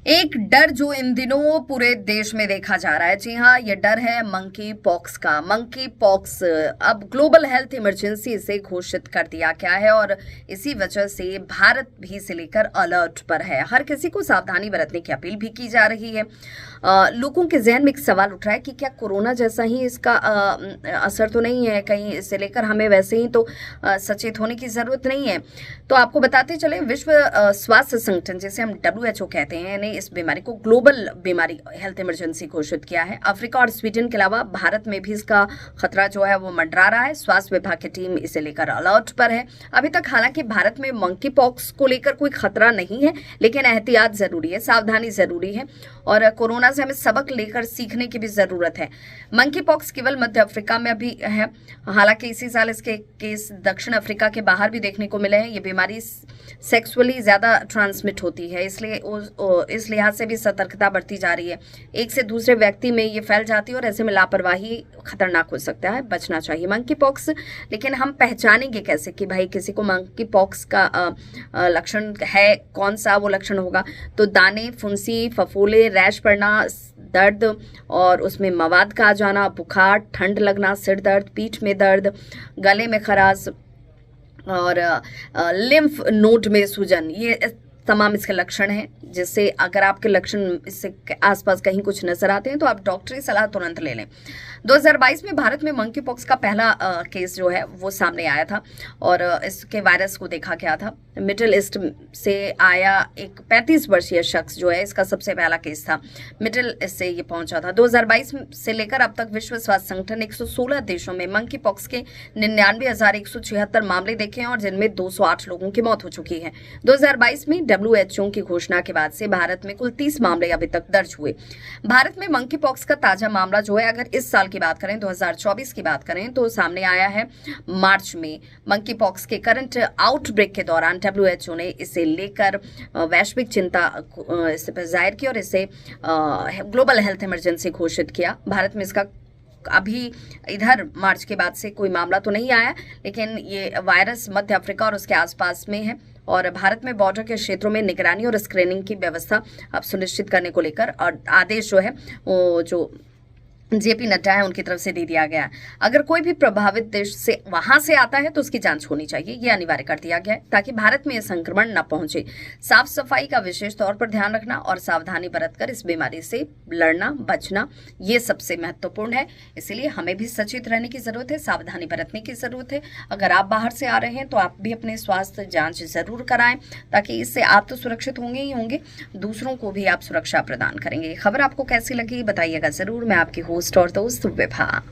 एक डर जो इन दिनों पूरे देश में देखा जा रहा है। जी हाँ, ये डर है मंकी पॉक्स का। मंकी पॉक्स अब ग्लोबल हेल्थ इमरजेंसी से घोषित कर दिया गया है और इसी वजह से भारत भी इसे लेकर अलर्ट पर है। हर किसी को सावधानी बरतने की अपील भी की जा रही है। लोगों के जहन में एक सवाल उठ रहा है कि क्या कोरोना जैसा ही इसका असर तो नहीं है, कहीं इसे लेकर हमें वैसे ही तो सचेत होने की जरूरत नहीं है। तो आपको बताते चले, विश्व स्वास्थ्य संगठन जिसे हम WHO कहते हैं ने इस बीमारी को ग्लोबल बीमारी हेल्थ इमरजेंसी घोषित किया है। अफ्रीका और स्वीडन के अलावा भारत में भी इसका खतरा जो है वो मंडरा रहा है। स्वास्थ्य विभाग की टीम इसे लेकर अलर्ट पर है। अभी तक हालांकि भारत में मंकी पॉक्स को लेकर कोई खतरा नहीं है, लेकिन एहतियात जरूरी है, सावधानी जरूरी है और कोरोना से हमें सबक लेकर सीखने की भी जरूरत है। मंकी पॉक्स केवल मध्य अफ्रीका में अभी है, हालांकि इसी साल इसके केस दक्षिण अफ्रीका के बाहर भी देखने को मिले हैं। ये बीमारी सेक्सुअली ज्यादा ट्रांसमिट होती है, इसलिए इस लिहाज से भी सतर्कता बरती जा रही है। एक से दूसरे व्यक्ति में ये फैल जाती है और ऐसे में लापरवाही खतरनाक हो सकता है, बचना चाहिए मंकी पॉक्स। लेकिन हम पहचानेंगे कैसे कि भाई किसी को मंकी पॉक्स का लक्षण है, कौन सा वो लक्षण होगा? तो दाने, फुंसी, फफोले, रैश पड़ना, दर्द और उसमें मवाद का आ जाना, बुखार, ठंड लगना, सिर दर्द, पीठ में दर्द, गले में खराश और लिम्फ नोड में सूजन, ये तमाम इसके लक्षण हैं। जिससे अगर आपके लक्षण इससे आसपास कहीं कुछ नजर आते हैं तो आप डॉक्टरी सलाह तुरंत ले लें। 2022 में भारत में मंकी पॉक्स का पहला केस जो है वो सामने आया था और इसके वायरस को देखा गया था। मिडिल ईस्ट से आया एक 35 वर्षीय शख्स जो है, इसका सबसे पहला केस था। मिडिल ईस्ट से ये पहुंचा था। 2022 से लेकर अब तक विश्व स्वास्थ्य संगठन 116 देशों में मंकी पॉक्स के 99,176 मामले देखे हैं और जिनमें 208 लोगों की मौत हो चुकी है। 2022 में WHO की घोषणा के बाद से भारत में कुल 30 मामले अभी तक दर्ज हुए। भारत में मंकी पॉक्स का ताजा मामला जो है, अगर इस साल की बात करें, 2024 की बात करें, तो सामने आया है मार्च में। मंकी पॉक्स के करंट आउटब्रेक के दौरान WHO ने इसे लेकर वैश्विक चिंता इस पर जाहिर की और इसे ग्लोबल हेल्थ इमरजेंसी घोषित किया। भारत में इसका अभी इधर मार्च के बाद से कोई मामला तो नहीं आया, लेकिन ये वायरस मध्य अफ्रीका और उसके आसपास में है और भारत में बॉर्डर के क्षेत्रों में निगरानी और स्क्रीनिंग की व्यवस्था अब सुनिश्चित करने को लेकर और आदेश जो है वो जो JP नड्डा है उनकी तरफ से दे दिया गया। अगर कोई भी प्रभावित देश से वहां से आता है तो उसकी जांच होनी चाहिए, ये अनिवार्य कर दिया गया है ताकि भारत में यह संक्रमण न पहुंचे। साफ सफाई का विशेष तौर पर ध्यान रखना और सावधानी बरतकर इस बीमारी से लड़ना, बचना, ये सबसे महत्वपूर्ण है। इसीलिए हमें भी सचेत रहने की जरूरत है, सावधानी बरतने की जरूरत है। अगर आप बाहर से आ रहे हैं तो आप भी अपने स्वास्थ्य जांच जरूर कराएं, ताकि इससे आप तो सुरक्षित होंगे ही होंगे, दूसरों को भी आप सुरक्षा प्रदान करेंगे। खबर आपको कैसी लगी बताइएगा जरूर। मैं आपकी होस्ट और दोस्त विभा।